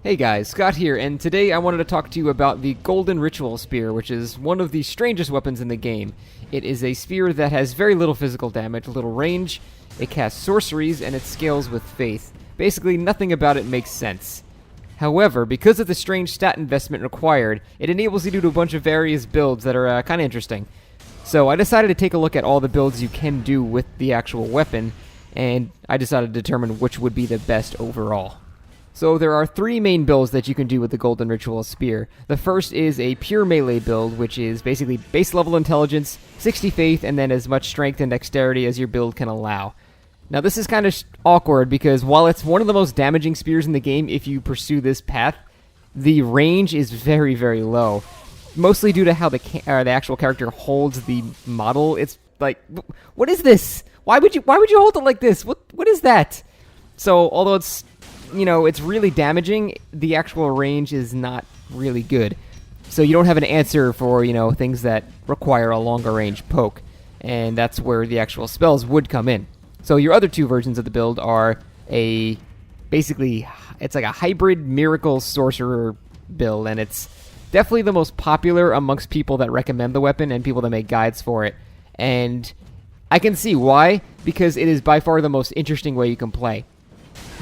Hey guys, Scott here, and today I wanted to talk to you about the Golden Ritual Spear, which is one of the strangest weapons in the game. It is a spear that has very little physical damage, little range, it casts sorceries, and it scales with faith. Basically, nothing about it makes sense. However, because of the strange stat investment required, it enables you to do a bunch of various builds that are kind of interesting. So I decided to take a look at all the builds you can do with the actual weapon, and I decided to determine which would be the best overall. So there are three main builds that you can do with the Golden Ritual Spear. The first is a pure melee build, which is basically base level intelligence, 60 faith, and then as much strength and dexterity as your build can allow. Now this is kind of awkward because while it's one of the most damaging spears in the game if you pursue this path, the range is very, very low. Mostly due to how the actual character holds the model. It's like, what is this? Why would you hold it like this? What is that? So although it's really damaging, the actual range is not really good. So you don't have an answer for, things that require a longer range poke. And that's where the actual spells would come in. So your other two versions of the build are it's like a hybrid miracle sorcerer build, and it's definitely the most popular amongst people that recommend the weapon and people that make guides for it. And I can see why, because it is by far the most interesting way you can play.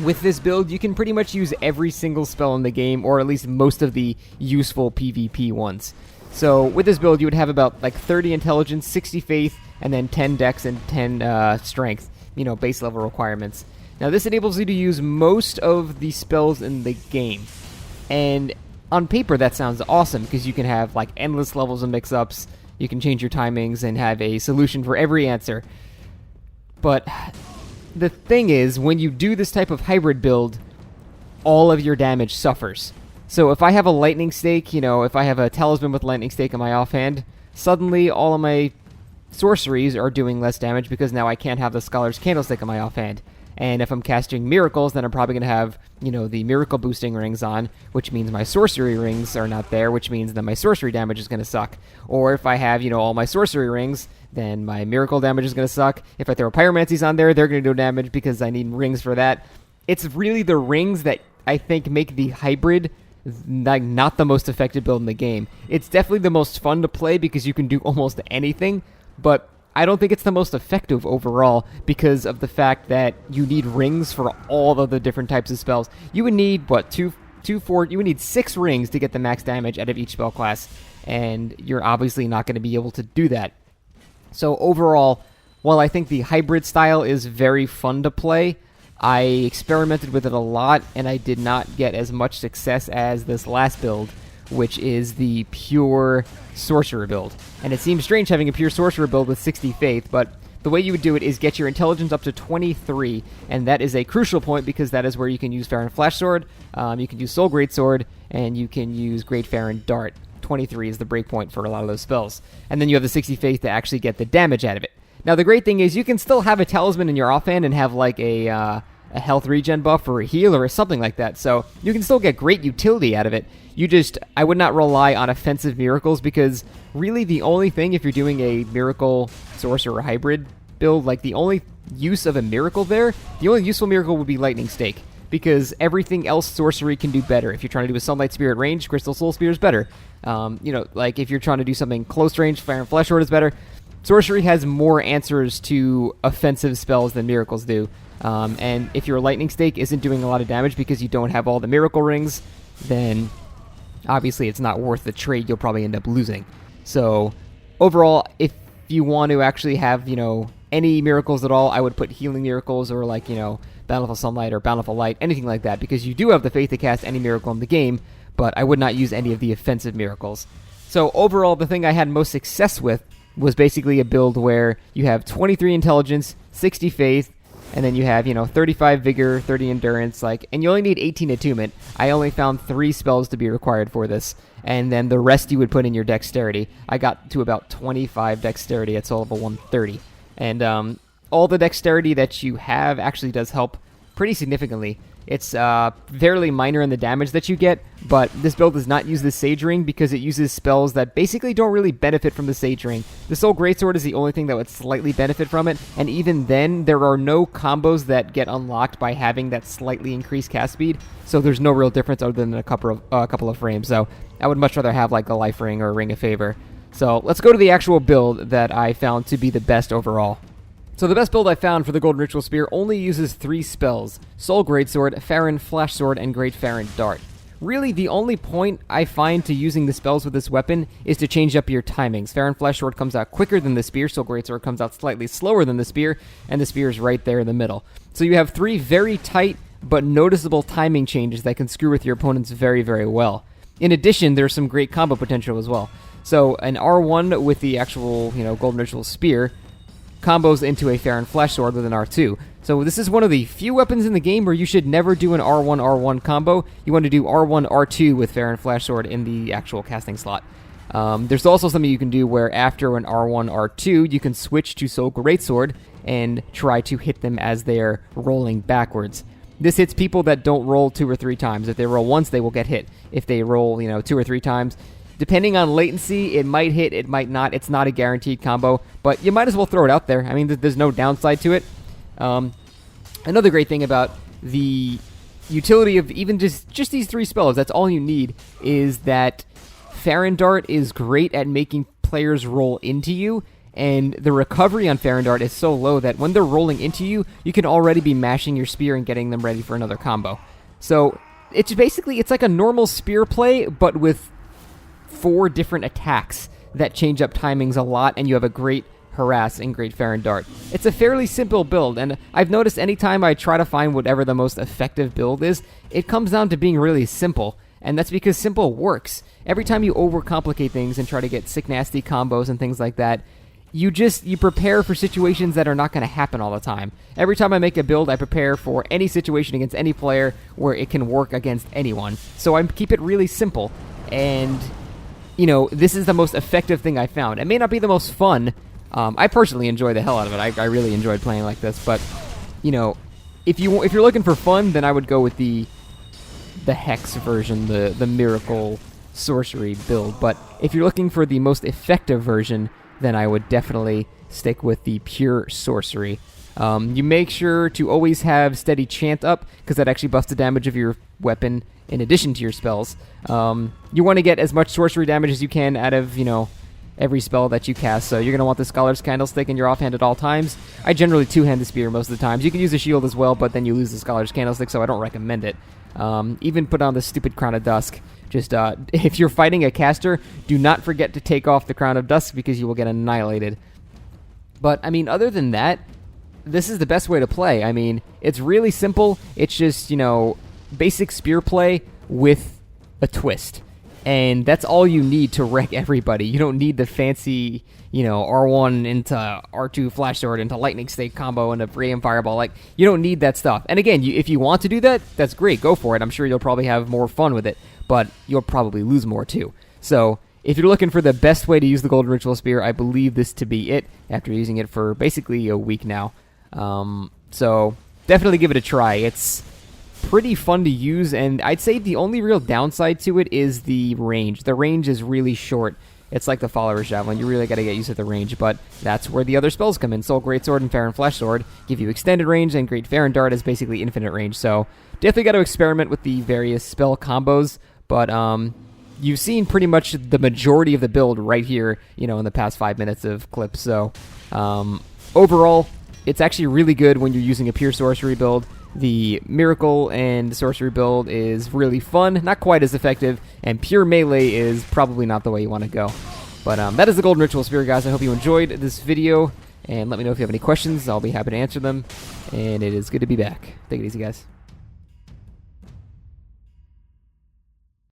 With this build, you can pretty much use every single spell in the game, or at least most of the useful PvP ones. So with this build, you would have about 30 intelligence, 60 faith, and then 10 dex and 10 strength, base level requirements. Now this enables you to use most of the spells in the game. And on paper, that sounds awesome, because you can have endless levels of mix-ups, you can change your timings, and have a solution for every answer. But the thing is, when you do this type of hybrid build, all of your damage suffers. So if I have a lightning stake, if I have a talisman with lightning stake in my offhand, suddenly all of my sorceries are doing less damage because now I can't have the Scholar's Candlestick in my offhand. And if I'm casting miracles, then I'm probably going to have, the miracle boosting rings on, which means my sorcery rings are not there, which means that my sorcery damage is going to suck. Or if I have, all my sorcery rings, then my miracle damage is going to suck. If I throw pyromancies on there, they're going to do damage because I need rings for that. It's really the rings that I think make the hybrid not the most effective build in the game. It's definitely the most fun to play because you can do almost anything, but I don't think it's the most effective overall because of the fact that you need rings for all of the different types of spells. You would need, you would need 6 rings to get the max damage out of each spell class, and you're obviously not going to be able to do that. So overall, while I think the hybrid style is very fun to play, I experimented with it a lot, and I did not get as much success as this last build, which is the pure sorcerer build. And it seems strange having a pure sorcerer build with 60 faith, but the way you would do it is get your intelligence up to 23, and that is a crucial point because that is where you can use Farron Flash Sword, you can use Soul Greatsword, and you can use Great Farron Dart. 23 is the breakpoint for a lot of those spells. And then you have the 60 faith to actually get the damage out of it. Now the great thing is you can still have a talisman in your offhand and have a health regen buff or a heal or something like that. So you can still get great utility out of it. I would not rely on offensive miracles because really the only thing, if you're doing a miracle sorcerer hybrid build, the only use of a miracle there, the only useful miracle would be Lightning Stake. Because everything else sorcery can do better. If you're trying to do a Sunlight Spear at range, Crystal Soul Spear is better. If you're trying to do something close range, Fire and Flesh Sword is better. Sorcery has more answers to offensive spells than miracles do. And if your Lightning Stake isn't doing a lot of damage because you don't have all the miracle rings, then obviously it's not worth the trade. You'll probably end up losing. So overall, if you want to actually have, any miracles at all, I would put Healing Miracles or Bountiful Sunlight or Bountiful Light, anything like that, because you do have the faith to cast any miracle in the game, but I would not use any of the offensive miracles. So overall, the thing I had most success with was basically a build where you have 23 intelligence, 60 faith, and then you have, 35 vigor, 30 endurance, and you only need 18 attunement. I only found 3 spells to be required for this, and then the rest you would put in your dexterity. I got to about 25 dexterity at soul level 130. And all the dexterity that you have actually does help pretty significantly. It's fairly minor in the damage that you get, but this build does not use the Sage Ring because it uses spells that basically don't really benefit from the Sage Ring. The Soul Greatsword is the only thing that would slightly benefit from it, and even then, there are no combos that get unlocked by having that slightly increased cast speed, so there's no real difference other than a couple of frames. So I would much rather have like a Life Ring or a Ring of Favor. So let's go to the actual build that I found to be the best overall. So the best build I found for the Golden Ritual Spear only uses 3 spells: Soul Greatsword, Farron Flash Sword, and Great Farron Dart. Really, the only point I find to using the spells with this weapon is to change up your timings. Farron Flash Sword comes out quicker than the spear, Soul Greatsword comes out slightly slower than the spear, and the spear is right there in the middle. So you have 3 very tight but noticeable timing changes that can screw with your opponents very, very well. In addition, there's some great combo potential as well. So an R1 with the actual, Golden Ritual Spear combos into a Farron Flash Sword with an R2. So this is one of the few weapons in the game where you should never do an R1-R1 combo. You want to do R1-R2 with Farron Flash Sword in the actual casting slot. There's also something you can do where after an R1-R2, you can switch to Soul Greatsword and try to hit them as they're rolling backwards. This hits people that don't roll 2 or 3 times. If they roll once, they will get hit. If they roll, 2 or 3 times, depending on latency, it might hit, it might not. It's not a guaranteed combo, but you might as well throw it out there. I mean, there's no downside to it. Another great thing about the utility of even just these 3 spells, that's all you need, is that Farron Dart is great at making players roll into you, and the recovery on Farron Dart is so low that when they're rolling into you, you can already be mashing your spear and getting them ready for another combo. So it's like a normal spear play, but with 4 different attacks that change up timings a lot, and you have a great Harass and Great Farron Dart. It's a fairly simple build, and I've noticed anytime I try to find whatever the most effective build is, it comes down to being really simple, and that's because simple works. Every time you overcomplicate things and try to get sick nasty combos and things like that, you prepare for situations that are not going to happen all the time. Every time I make a build, I prepare for any situation against any player where it can work against anyone. So I keep it really simple, and this is the most effective thing I found. It may not be the most fun. I personally enjoy the hell out of it. I really enjoyed playing like this. But, if you're looking for fun, then I would go with the Hex version, the Miracle Sorcery build. But if you're looking for the most effective version, then I would definitely stick with the Pure Sorcery. You make sure to always have Steady Chant up, because that actually buffs the damage of your weapon in addition to your spells. You want to get as much sorcery damage as you can out of, every spell that you cast, so you're going to want the Scholar's Candlestick in your offhand at all times. I generally two-hand the spear most of the times. You can use a shield as well, but then you lose the Scholar's Candlestick, so I don't recommend it. Even put on the stupid Crown of Dusk. Just, if you're fighting a caster, do not forget to take off the Crown of Dusk, because you will get annihilated. But, I mean, other than that, this is the best way to play. I mean, it's really simple. It's just, basic spear play with a twist. And that's all you need to wreck everybody. You don't need the fancy, R1 into R2 Flash Sword into Lightning Stake combo and a Radiant Fireball. Like, you don't need that stuff. And again, if you want to do that, that's great. Go for it. I'm sure you'll probably have more fun with it, but you'll probably lose more too. So, if you're looking for the best way to use the Golden Ritual Spear, I believe this to be it after using it for basically a week now. So, definitely give it a try. It's pretty fun to use, and I'd say the only real downside to it is the range. The range is really short. It's like the Follower's Javelin. You really got to get used to the range, but that's where the other spells come in. Soul Greatsword and Farron Flash Sword give you extended range, and Great Farron Dart is basically infinite range. So definitely got to experiment with the various spell combos, but you've seen pretty much the majority of the build right here, in the past 5 minutes of clips. So overall, it's actually really good when you're using a pure sorcery build. The Miracle and Sorcery build is really fun, not quite as effective, and pure melee is probably not the way you want to go. But that is the Golden Ritual Spear, guys. I hope you enjoyed this video, and let me know if you have any questions. I'll be happy to answer them, and it is good to be back. Take it easy, guys.